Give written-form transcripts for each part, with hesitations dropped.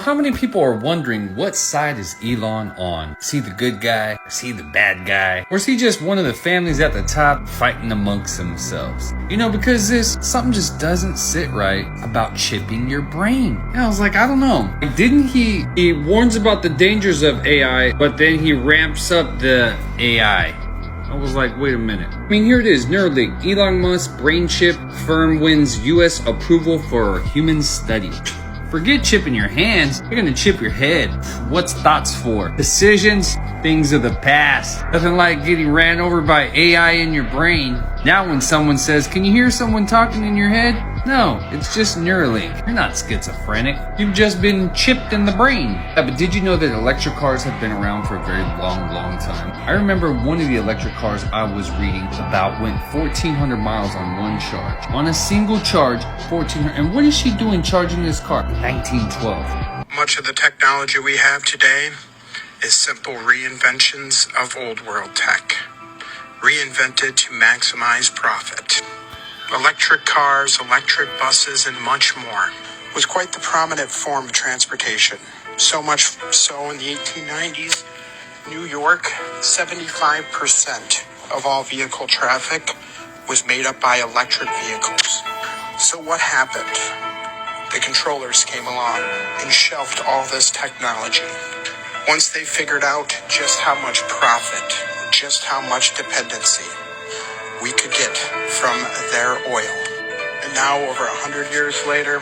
How many people are wondering what side is Elon on? Is he the good guy? Is he the bad guy? Or is he just one of the families at the top fighting amongst themselves? You know, because something just doesn't sit right about chipping your brain. And I was like, I don't know. Didn't he warns about the dangers of AI, but then he ramps up the AI. I was like, wait a minute. I mean, here it is, Neuralink. Elon Musk brain chip firm wins US approval for human study. Forget chipping your hands, you're gonna chip your head. What's thoughts for? Decisions, things of the past. Nothing like getting ran over by AI in your brain. Now when someone says, can you hear someone talking in your head? No, it's just Neuralink. You're not schizophrenic. You've just been chipped in the brain. Yeah, but did you know that electric cars have been around for a very long time? I remember one of the electric cars I was reading about went 1,400 miles on one charge. On a single charge, 1,400. And what is she doing charging this car? 1912. Much of the technology we have today is simple reinventions of old world tech, reinvented to maximize profit. Electric cars, electric buses, and much more was quite the prominent form of transportation. So much so in the 1890s, New York, 75% of all vehicle traffic was made up by electric vehicles. So what happened? The controllers came along and shelved all this technology. Once they figured out just how much profit, just how much dependency we could get from their oil. And now, over 100 years later,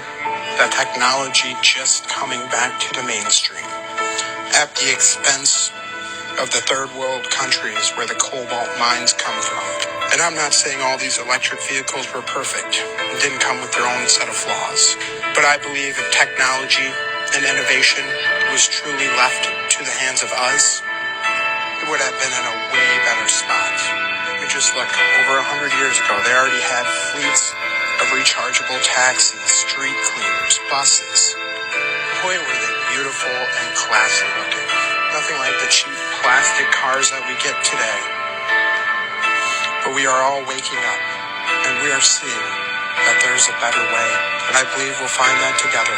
that technology just coming back to the mainstream at the expense of the third world countries where the cobalt mines come from. And I'm not saying all these electric vehicles were perfect and didn't come with their own set of flaws. But I believe if technology and innovation was truly left to the hands of us, it would have been in a way better spot. Just look, over 100 years ago, they already had fleets of rechargeable taxis, street cleaners, buses. Boy, were they beautiful and classy looking. Nothing like the cheap plastic cars that we get today. But we are all waking up, and we are seeing that there's a better way. And I believe we'll find that together.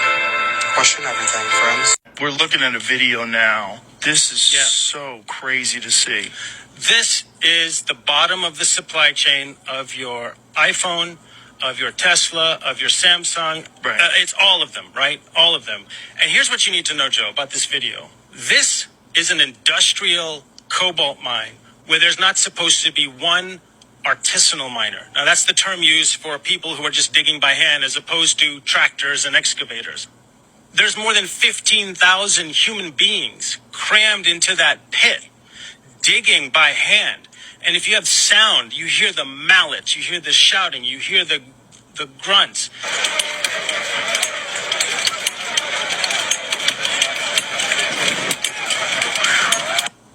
Question everything, friends. We're looking at a video now. This is so crazy to see. This is the bottom of the supply chain of your iPhone, of your Tesla, of your Samsung. Right. It's all of them, right? All of them. And here's what you need to know, Joe, about this video. This is an industrial cobalt mine where there's not supposed to be one artisanal miner. Now, that's the term used for people who are just digging by hand as opposed to tractors and excavators. There's more than 15,000 human beings crammed into that pit, digging by hand. And if you have sound, you hear the mallets, you hear the shouting, you hear the grunts.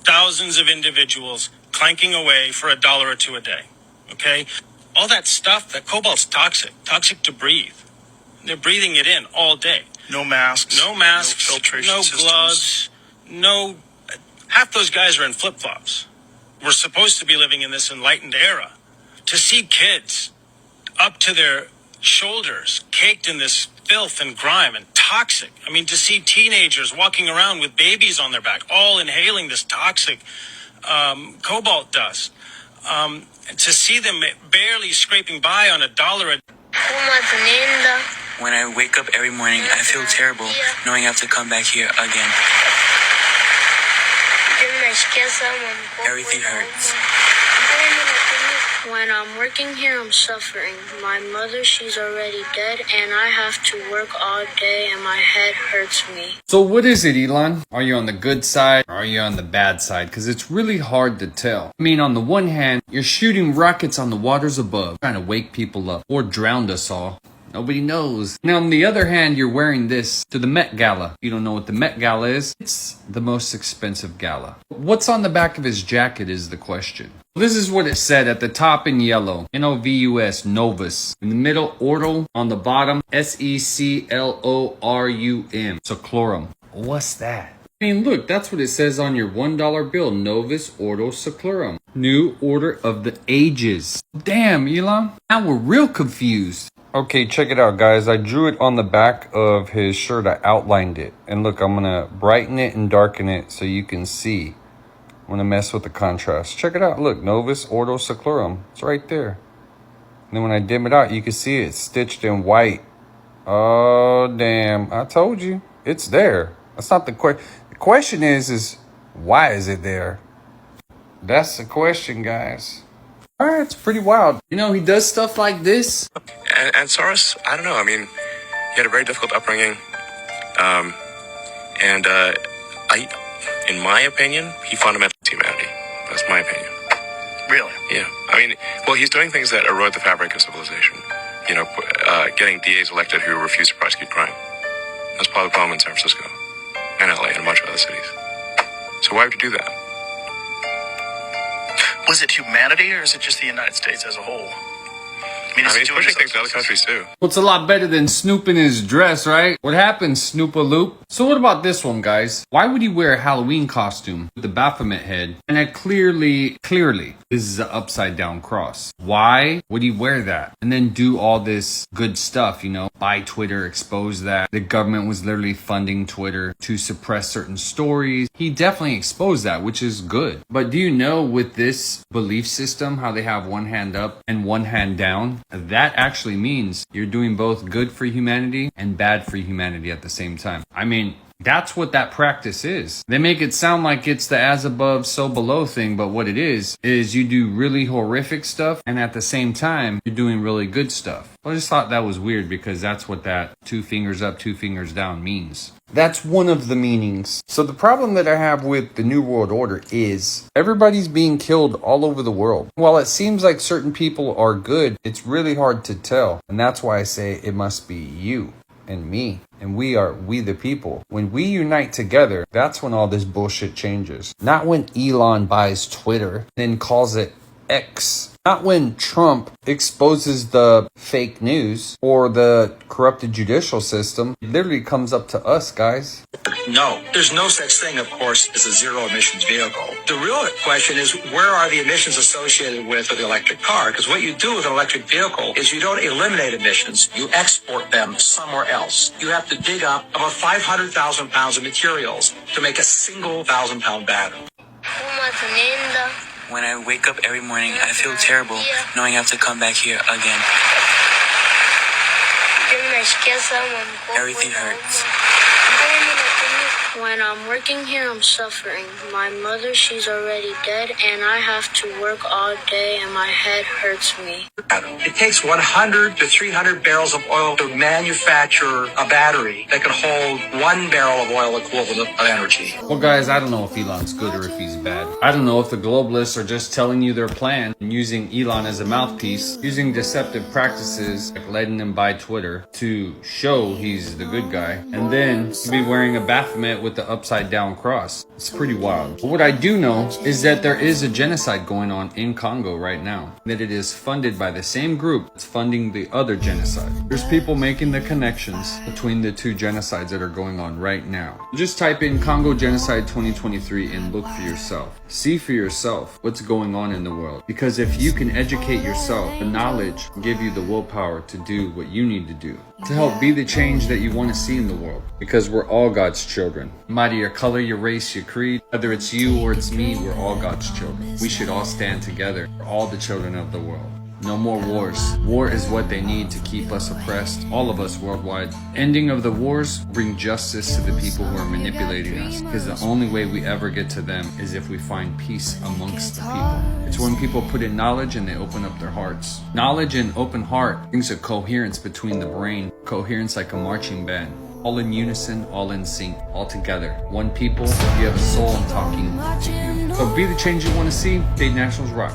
Thousands of individuals clanking away for $1 or $2 a day. Okay? All that stuff, that cobalt's toxic to breathe. They're breathing it in all day. No masks. No masks, no filtration systems. gloves, no. Half those guys are in flip-flops. We're supposed to be living in this enlightened era. To see kids up to their shoulders, caked in this filth and grime and toxic. I mean, to see teenagers walking around with babies on their back, all inhaling this toxic cobalt dust. To see them barely scraping by on $1 a day. When I wake up every morning, I feel terrible knowing I have to come back here again. Everything hurts. When I'm working here, I'm suffering. My mother, she's already dead, and I have to work all day, and my head hurts me. So what is it, Elon? Are you on the good side or are you on the bad side? Because it's really hard to tell. I mean, on the one hand, you're shooting rockets on the waters above, trying to wake people up or drown us all. Nobody knows. Now, on the other hand, you're wearing this to the Met Gala. You don't know what the Met Gala is? It's the most expensive gala. What's on the back of his jacket is the question. This is what it said at the top in yellow. N-O-V-U-S, Novus. In the middle, Ordo. On the bottom, S-E-C-L-O-R-U-M. Seclorum. What's that? I mean, look, that's what it says on your $1 bill. Novus Ordo Seclorum. New Order of the Ages. Damn, Elon. Now we're real confused. Okay, check it out, guys. I drew it on the back of his shirt. I outlined it. And look, I'm going to brighten it and darken it so you can see. I'm going to mess with the contrast. Check it out. Look, Novus Ordo Seclorum. It's right there. And then when I dim it out, you can see it stitched in white. Oh, damn. I told you. It's there. That's not the question. The question is why is it there? That's the question, guys. All right, it's pretty wild. You know, he does stuff like this. And Soros, I don't know. I mean, he had a very difficult upbringing. In my opinion, he fundamentally humanity. That's my opinion. Really? Yeah. I mean, well, he's doing things that erode the fabric of civilization. You know, getting DAs elected who refuse to prosecute crime. That's part of the problem in San Francisco and LA and a bunch of other cities. So why would you do that? Was it humanity or is it just the United States as a whole? I mean, he's pushing things in other countries too. Well, it's a lot better than Snoop in his dress, right? What happened, Snoop-a-loop? So what about this one, guys? Why would he wear a Halloween costume with the Baphomet head? And that clearly, this is an upside down cross. Why would he wear that? And then do all this good stuff, you know? Buy Twitter, expose that. The government was literally funding Twitter to suppress certain stories. He definitely exposed that, which is good. But do you know with this belief system, how they have one hand up and one hand down? That actually means you're doing both good for humanity and bad for humanity at the same time. I mean, that's what that practice is. They make it sound like it's the as above, so below thing, but what it is you do really horrific stuff and at the same time, you're doing really good stuff. I just thought that was weird because that's what that 2 fingers up, 2 fingers down means. That's one of the meanings. So the problem that I have with the New World Order is everybody's being killed all over the world. While it seems like certain people are good, it's really hard to tell. And that's why I say it must be you and me. And we the people. When we unite together, that's when all this bullshit changes. Not when Elon buys Twitter, then calls it X. Not when Trump exposes the fake news or the corrupted judicial system. It literally comes up to us, guys. No, there's no such thing, of course, as a zero emissions vehicle. The real question is, where are the emissions associated with the electric car? Because what you do with an electric vehicle is you don't eliminate emissions, you export them somewhere else. You have to dig up about 500,000 pounds of materials to make a single 1,000-pound battery. When I wake up every morning, I feel terrible knowing I have to come back here again. Everything hurts. When I'm working here, I'm suffering. My mother, she's already dead, and I have to work all day, and my head hurts me. It takes 100 to 300 barrels of oil to manufacture a battery that can hold 1 barrel of oil equivalent of energy. Well, guys, I don't know if Elon's good or if he's bad. I don't know if the globalists are just telling you their plan and using Elon as a mouthpiece, using deceptive practices like letting him buy Twitter to show he's the good guy, and then to be wearing a Baphomet with the upside down cross. It's pretty wild. But what I do know is that there is a genocide going on in Congo right now, that it is funded by the same group that's funding the other genocide. There's people making the connections between the 2 genocides that are going on right now. Just type in Congo Genocide 2023 and look for yourself. See for yourself what's going on in the world. Because if you can educate yourself, the knowledge will give you the willpower to do what you need to do, to help be the change that you want to see in the world. Because we're all God's children. No matter your color, your race, your creed, whether it's you or it's me, we're all God's children. We should all stand together. We're all the children of the world. No more wars. War is what they need to keep us oppressed, all of us worldwide. Ending of the wars bring justice to the people who are manipulating us, because the only way we ever get to them is if we find peace amongst the people. It's when people put in knowledge and they open up their hearts. Knowledge and open heart brings a coherence between the brain, coherence like a marching band. All in unison, all in sync, all together. One people, you have a soul, I'm talking to you. So be the change you want to see. Dade Nationals rock.